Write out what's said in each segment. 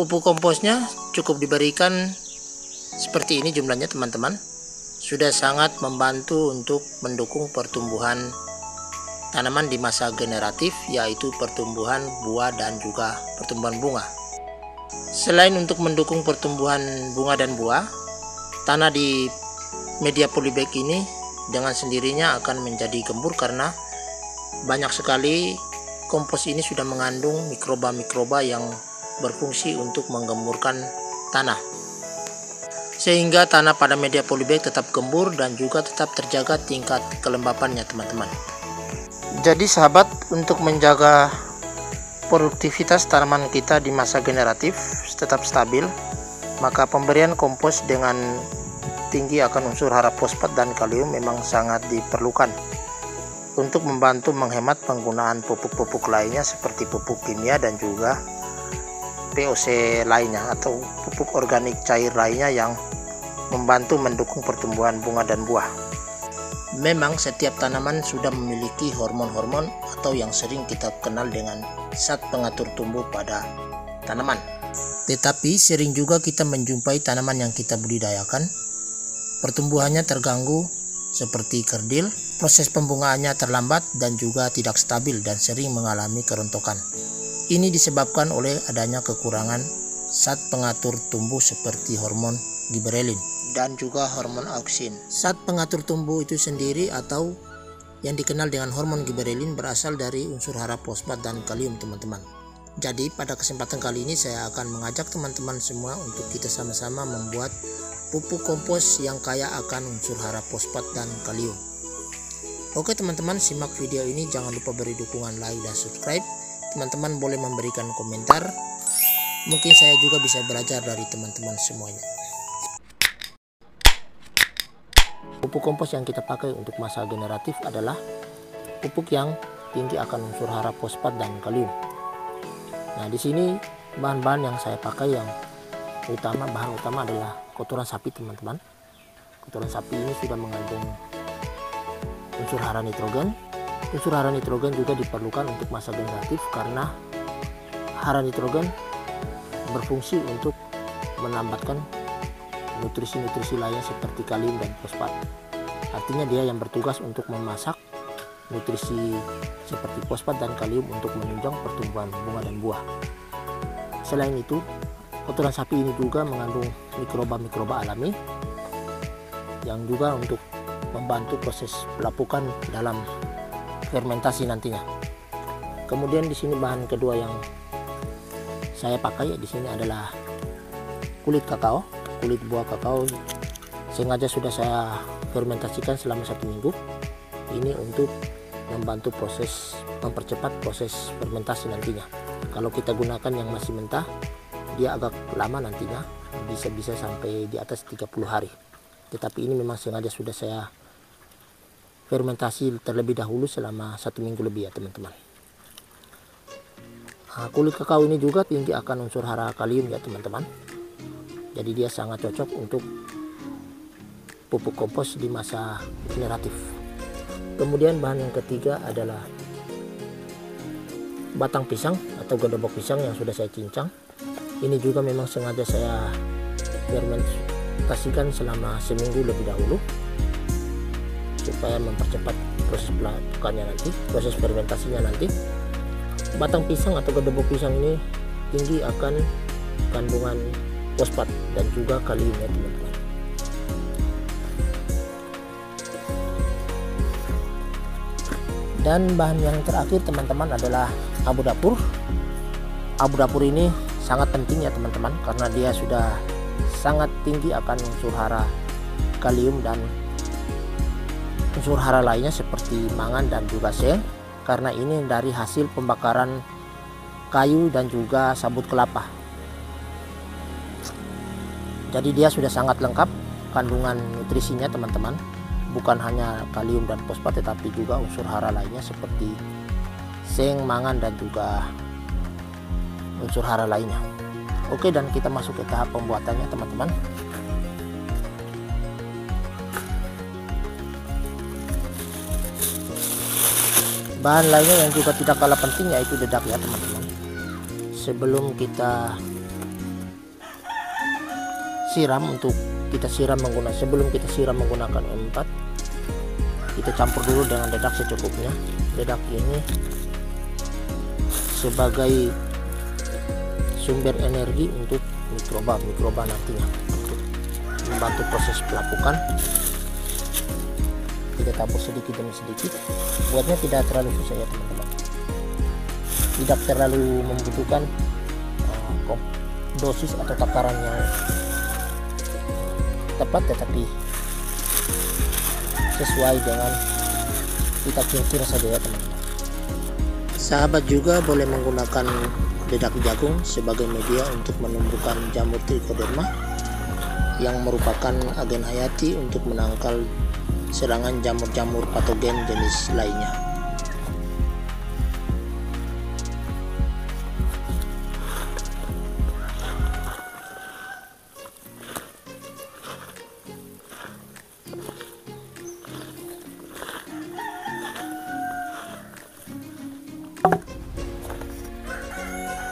Pupuk komposnya cukup diberikan seperti ini jumlahnya teman-teman. Sudah sangat membantu untuk mendukung pertumbuhan tanaman di masa generatif, yaitu pertumbuhan buah dan juga pertumbuhan bunga. Selain untuk mendukung pertumbuhan bunga dan buah, tanah di media polybag ini dengan sendirinya akan menjadi gembur karena banyak sekali kompos ini sudah mengandung mikroba-mikroba yang berfungsi untuk menggemburkan tanah, sehingga tanah pada media polybag tetap gembur dan juga tetap terjaga tingkat kelembapannya teman-teman. Jadi sahabat, untuk menjaga produktivitas tanaman kita di masa generatif tetap stabil, maka pemberian kompos dengan tinggi akan unsur hara fosfat dan kalium memang sangat diperlukan untuk membantu menghemat penggunaan pupuk-pupuk lainnya seperti pupuk kimia dan juga POC lainnya atau pupuk organik cair lainnya yang membantu mendukung pertumbuhan bunga dan buah. Memang setiap tanaman sudah memiliki hormon-hormon atau yang sering kita kenal dengan zat pengatur tumbuh pada tanaman. Tetapi sering juga kita menjumpai tanaman yang kita budidayakan pertumbuhannya terganggu seperti kerdil, proses pembungaannya terlambat dan juga tidak stabil dan sering mengalami kerontokan. Ini disebabkan oleh adanya kekurangan zat pengatur tumbuh seperti hormon giberelin dan juga hormon auksin. Zat pengatur tumbuh itu sendiri atau yang dikenal dengan hormon giberelin berasal dari unsur hara fosfat dan kalium teman-teman. Jadi pada kesempatan kali ini saya akan mengajak teman-teman semua untuk kita sama-sama membuat pupuk kompos yang kaya akan unsur hara fosfat dan kalium. Oke teman-teman, simak video ini, jangan lupa beri dukungan like dan subscribe. Teman-teman boleh memberikan komentar, mungkin saya juga bisa belajar dari teman-teman semuanya. Pupuk kompos yang kita pakai untuk masa generatif adalah pupuk yang tinggi akan unsur hara fosfat dan kalium. Nah, di sini bahan-bahan yang saya pakai yang bahan utama adalah kotoran sapi teman-teman. Kotoran sapi ini sudah mengandung unsur hara nitrogen. Unsur hara nitrogen juga diperlukan untuk masa generatif karena hara nitrogen berfungsi untuk menambahkan nutrisi-nutrisi lainnya seperti kalium dan fosfat. Artinya dia yang bertugas untuk memasak nutrisi seperti fosfat dan kalium untuk menunjang pertumbuhan bunga dan buah. Selain itu, kotoran sapi ini juga mengandung mikroba-mikroba alami yang juga untuk membantu proses pelapukan dalam fermentasi nantinya. Kemudian di sini bahan kedua yang saya pakai di sini adalah kulit kakao, kulit buah kakao. Sengaja sudah saya fermentasikan selama 1 minggu. Ini untuk membantu mempercepat proses fermentasi nantinya. Kalau kita gunakan yang masih mentah, dia agak lama nantinya, bisa sampai di atas 30 hari. Tetapi ini memang sengaja sudah saya fermentasi terlebih dahulu selama 1 minggu lebih ya teman-teman. Nah, kulit kakao ini juga tinggi akan unsur hara kalium ya teman-teman. Jadi dia sangat cocok untuk pupuk kompos di masa generatif. Kemudian bahan yang ketiga adalah batang pisang atau gedobok pisang yang sudah saya cincang. Ini juga memang sengaja saya fermentasikan selama 1 minggu lebih dahulu supaya mempercepat proses pelapukannya nanti, proses fermentasinya nanti. Batang pisang atau gedobok pisang ini tinggi akan kandungan fosfat dan juga kalium ya teman-teman. Dan bahan yang terakhir teman-teman adalah abu dapur. Abu dapur ini sangat penting ya teman-teman karena dia sudah sangat tinggi akan unsur hara kalium dan unsur hara lainnya seperti mangan dan juga seng, karena ini dari hasil pembakaran kayu dan juga sabut kelapa. Jadi dia sudah sangat lengkap kandungan nutrisinya teman-teman, bukan hanya kalium dan fosfat tetapi juga unsur hara lainnya seperti seng, mangan dan juga unsur hara lainnya. Oke, dan kita masuk ke tahap pembuatannya teman-teman. Bahan lainnya yang juga tidak kalah penting yaitu dedak ya teman-teman. Sebelum kita siram, untuk kita siram menggunakan, sebelum kita siram menggunakan M4, kita campur dulu dengan dedak secukupnya. Dedak ini sebagai sumber energi untuk mikroba nantinya, untuk membantu proses pelapukan. Kita tabur sedikit demi sedikit, buatnya tidak terlalu susah ya teman-teman, tidak terlalu membutuhkan dosis atau takaran yang tepat, tetapi sesuai dengan kita kira-kira saja ya teman-teman. Sahabat juga boleh menggunakan dedak jagung sebagai media untuk menumbuhkan jamur trichoderma yang merupakan agen hayati untuk menangkal serangan jamur-jamur patogen jenis lainnya.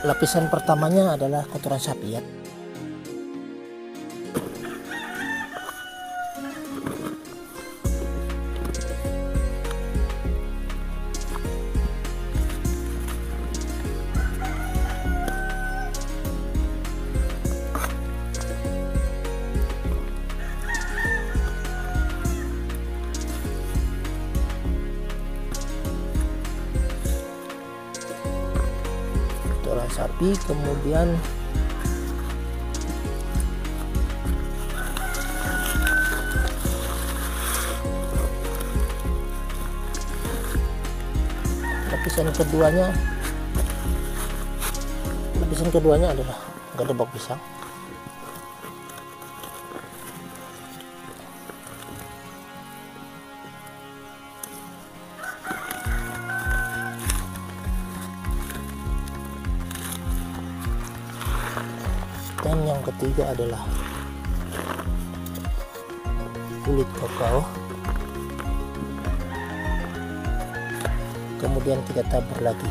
Lapisan pertamanya adalah kotoran sapi ya. Sapi, kemudian lapisan keduanya adalah gedebok pisang. Dan yang ketiga adalah kulit kakao. Kemudian kita tabur lagi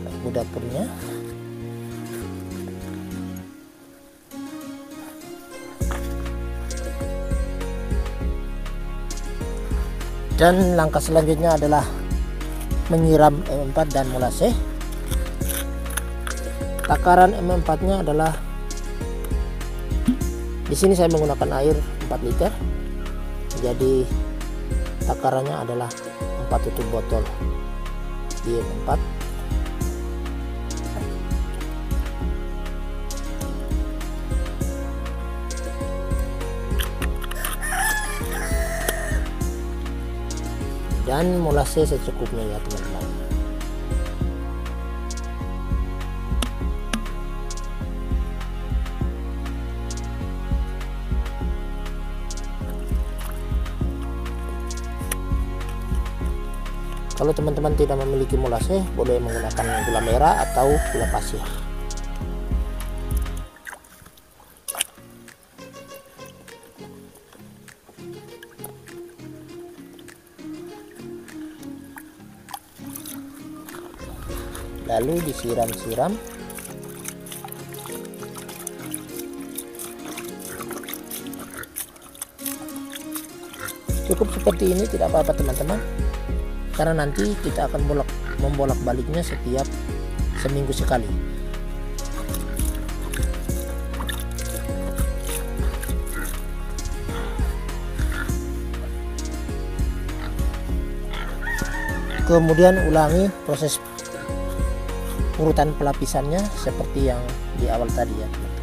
bumbu dapurnya. Dan langkah selanjutnya adalah menyiram M4 dan molase. Takaran M4-nya adalah, di sini saya menggunakan air 4 liter. Jadi takarannya adalah 4 tutup botol di M4. Dan molase secukupnya ya teman-teman. Kalau teman-teman tidak memiliki molase, boleh menggunakan gula merah atau gula pasir. Lalu disiram-siram. Cukup seperti ini, tidak apa-apa teman-teman, karena nanti kita akan membolak-baliknya setiap seminggu sekali. Kemudian ulangi proses urutan pelapisannya seperti yang di awal tadi ya teman-teman.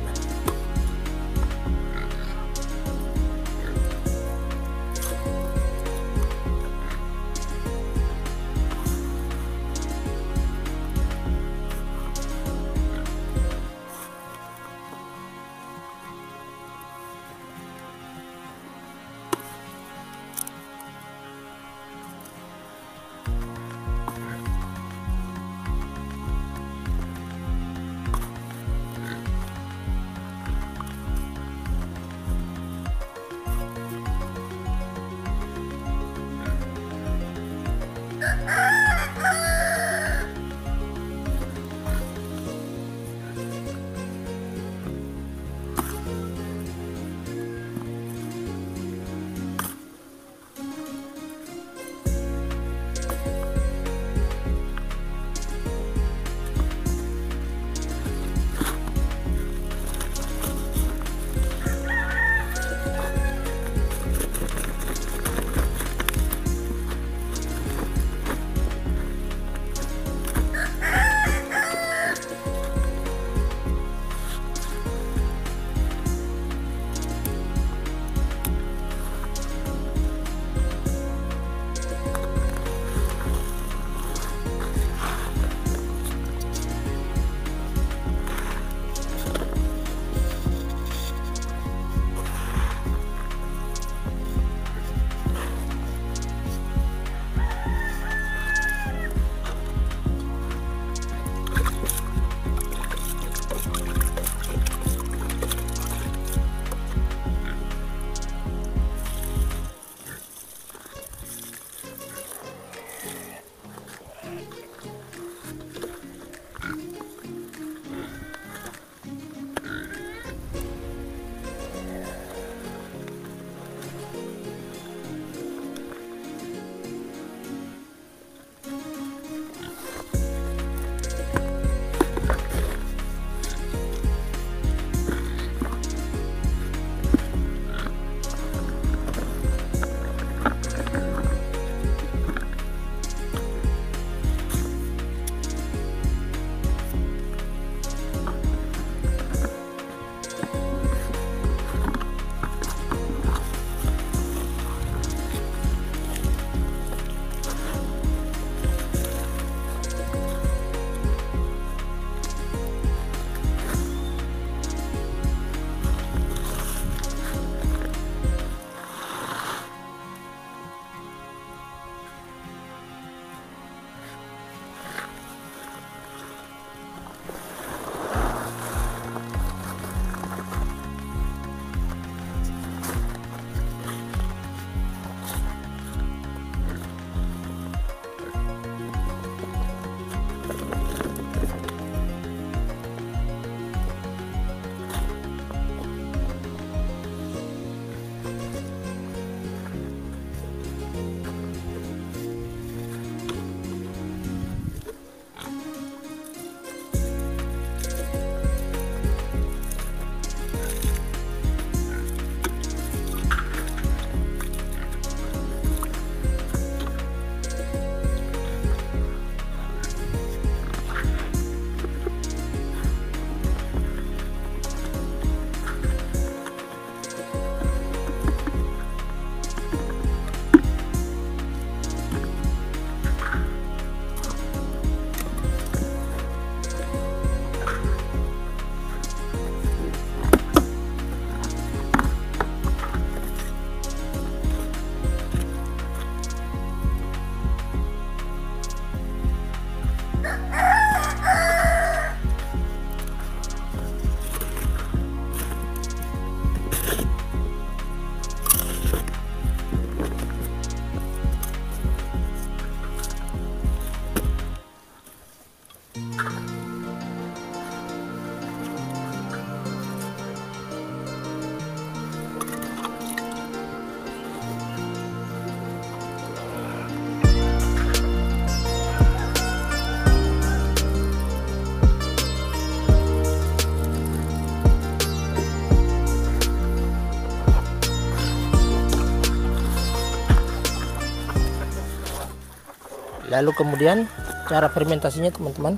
Lalu kemudian cara fermentasinya teman-teman,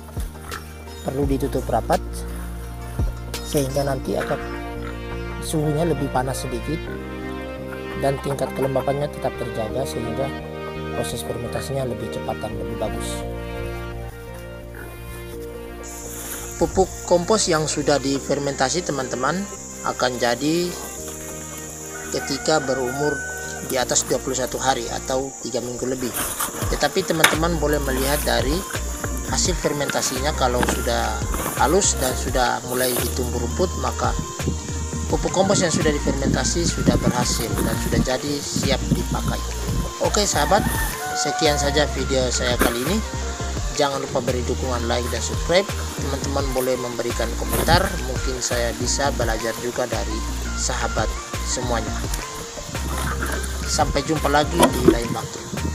perlu ditutup rapat sehingga nanti akan suhunya lebih panas sedikit dan tingkat kelembapannya tetap terjaga sehingga proses fermentasinya lebih cepat dan lebih bagus. Pupuk kompos yang sudah difermentasi teman-teman akan jadi ketika berumur di atas 21 hari atau 3 minggu lebih. Tetapi teman-teman boleh melihat dari hasil fermentasinya, kalau sudah halus dan sudah mulai ditumbuh rumput, maka pupuk kompos yang sudah difermentasi sudah berhasil dan sudah jadi siap dipakai. Oke sahabat, sekian saja video saya kali ini. Jangan lupa beri dukungan like dan subscribe. Teman-teman boleh memberikan komentar, mungkin saya bisa belajar juga dari sahabat semuanya. Sampai jumpa lagi di lain waktu.